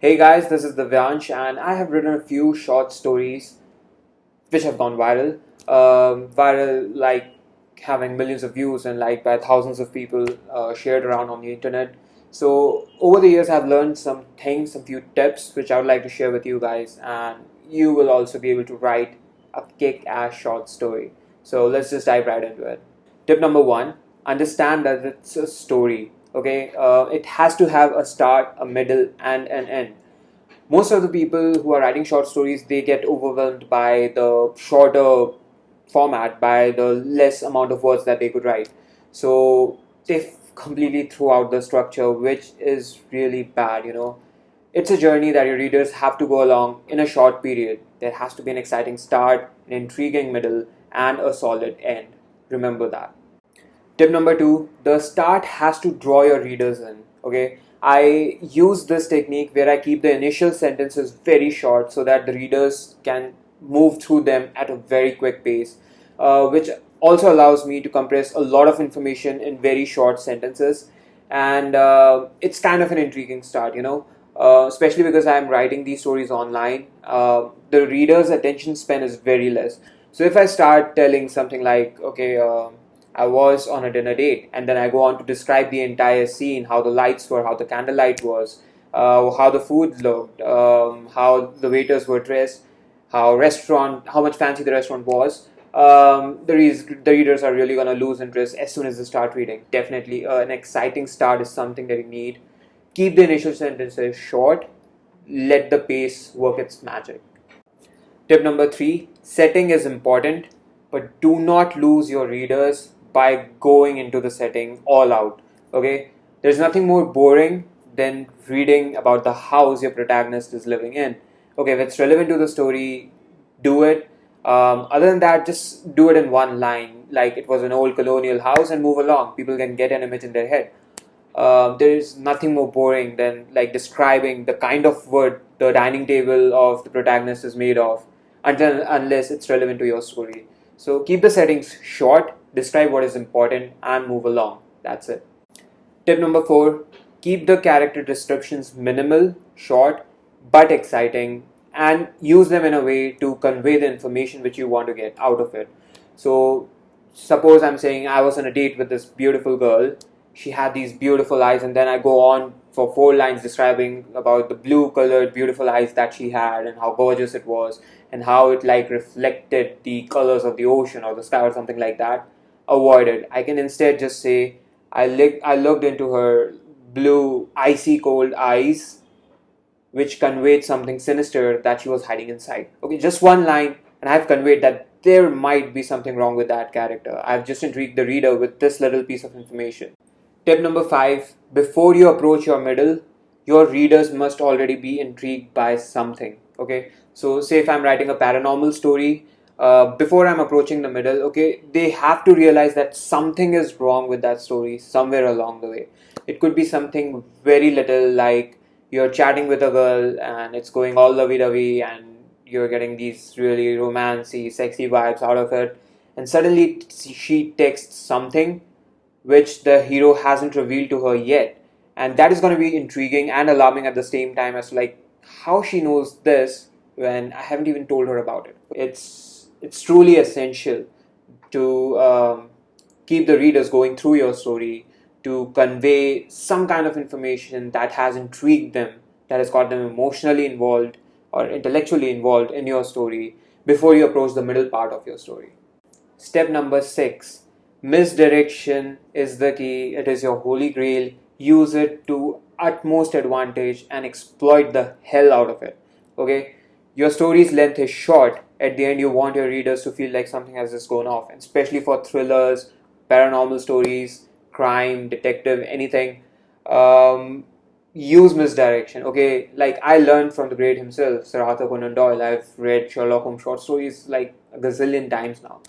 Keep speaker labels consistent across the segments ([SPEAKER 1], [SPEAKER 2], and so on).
[SPEAKER 1] Hey guys, this is Divyansh, and I have written a few short stories which have gone viral. Viral, like having millions of views and liked by thousands of people, shared around on the internet. So, over the years, I've learned some things, some few tips which I would like to share with you guys, and you will also be able to write a kick ass short story. So, let's just dive right into it. Tip number one, understand that it's a story. Okay, it has to have a start, a middle, and an end. Most of the people who are writing short stories, they get overwhelmed by the shorter format, by the less amount of words that they could write. So they completely throw out the structure, which is really bad. It's a journey that your readers have to go along in a short period. There has to be an exciting start, an intriguing middle, and a solid end. Remember that. Tip number two, the start has to draw your readers in. Okay, I use this technique where I keep the initial sentences very short so that the readers can move through them at a very quick pace, which also allows me to compress a lot of information in very short sentences. And it's kind of an intriguing start. Especially because I'm writing these stories online, the reader's attention span is very less. So if I start telling something like, okay, I was on a dinner date, and then I go on to describe the entire scene, how the lights were, how the candlelight was, how the food looked, how the waiters were dressed, how much fancy the restaurant was. The readers are really gonna lose interest as soon as they start reading. Definitely, an exciting start is something that you need. Keep the initial sentences short. Let the pace work its magic. Tip number three, setting is important, but do not lose your readers by going into the setting all out. Okay? There's nothing more boring than reading about the house your protagonist is living in. Okay, if it's relevant to the story, do it. Other than that, just do it in one line, like it was an old colonial house, and move along. People can get an image in their head. There is nothing more boring than like describing the kind of wood the dining table of the protagonist is made of, unless it's relevant to your story. So keep the settings short, describe what is important, and move along. That's it. Tip number four, keep the character descriptions minimal, short, but exciting, and use them in a way to convey the information which you want to get out of it. So, suppose I'm saying I was on a date with this beautiful girl. She had these beautiful eyes, and then I go on for 4 lines describing about the blue colored beautiful eyes that she had and how gorgeous it was and how it like reflected the colors of the ocean or the sky or something like that. Avoid it. I can instead just say I looked into her blue, icy cold eyes, which conveyed something sinister that she was hiding inside. Okay, just one line, and I've conveyed that there might be something wrong with that character. I've just intrigued the reader with this little piece of information. Tip number five, before you approach your middle, your readers must already be intrigued by something. Okay, so say if I'm writing a paranormal story, before I'm approaching the middle, okay, they have to realize that something is wrong with that story somewhere along the way. It could be something very little, like you're chatting with a girl and it's going all lovey-dovey and you're getting these really romancy, sexy vibes out of it, and suddenly she texts something which the hero hasn't revealed to her yet. And that is going to be intriguing and alarming at the same time, as to like how she knows this when I haven't even told her about it. It's truly essential to keep the readers going through your story, to convey some kind of information that has intrigued them, that has got them emotionally involved or intellectually involved in your story before you approach the middle part of your story. Step number six, misdirection is the key. It is your holy grail. Use it to utmost advantage and exploit the hell out of it. Okay? Your story's length is short. At the end, you want your readers to feel like something has just gone off, and especially for thrillers, paranormal stories, crime, detective, anything. Use misdirection. Okay, like I learned from the great himself, Sir Arthur Conan Doyle. I've read Sherlock Holmes short stories like a gazillion times now.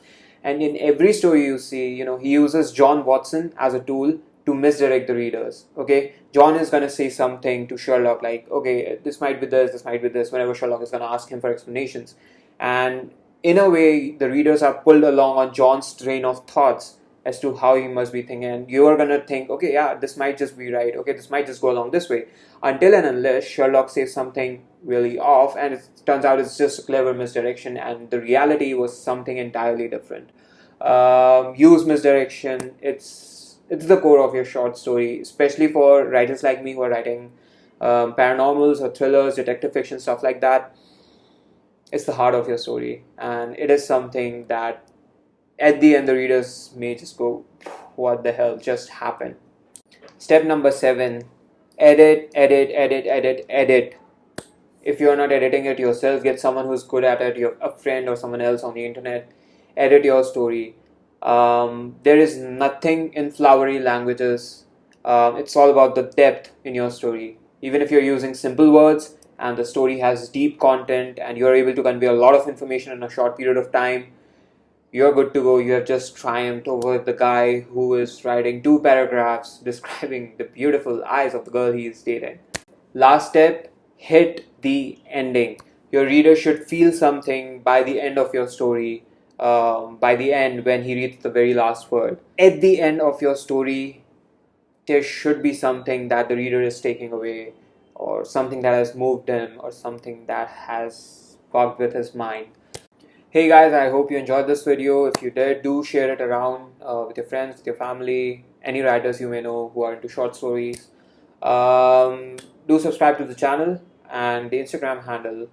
[SPEAKER 1] And in every story you see, he uses John Watson as a tool to misdirect the readers. Okay, John is gonna say something to Sherlock like, okay, this might be this might be this, whenever Sherlock is gonna ask him for explanations. And in a way, the readers are pulled along on John's train of thoughts, as to how he must be thinking, and you are gonna think, okay, yeah, this might just be right, okay, this might just go along this way, until and unless Sherlock says something really off, and it turns out it's just a clever misdirection, and the reality was something entirely different. Use misdirection. It's the core of your short story, especially for writers like me who are writing paranormals or thrillers, detective fiction, stuff like that. It's the heart of your story, and it is something that at the end the readers may just go, what the hell just happened? Step number 7: edit, edit, edit, edit, edit. If you're not editing it yourself, get someone who's good at it, a friend or someone else on the internet. Edit your story. There is nothing in flowery languages. It's all about the depth in your story. Even if you're using simple words and the story has deep content and you're able to convey a lot of information in a short period of time, you're good to go. You have just triumphed over the guy who is writing 2 paragraphs describing the beautiful eyes of the girl he is dating. Last step: hit the ending. Your reader should feel something by the end of your story, by the end when he reads the very last word. At the end of your story, there should be something that the reader is taking away, or something that has moved him, or something that has fucked with his mind. Hey guys, I hope you enjoyed this video. If you did, do share it around with your friends, with your family, any writers you may know who are into short stories. Do subscribe to the channel and the Instagram handle,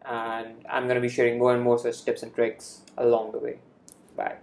[SPEAKER 1] and I'm going to be sharing more and more such tips and tricks along the way. Bye.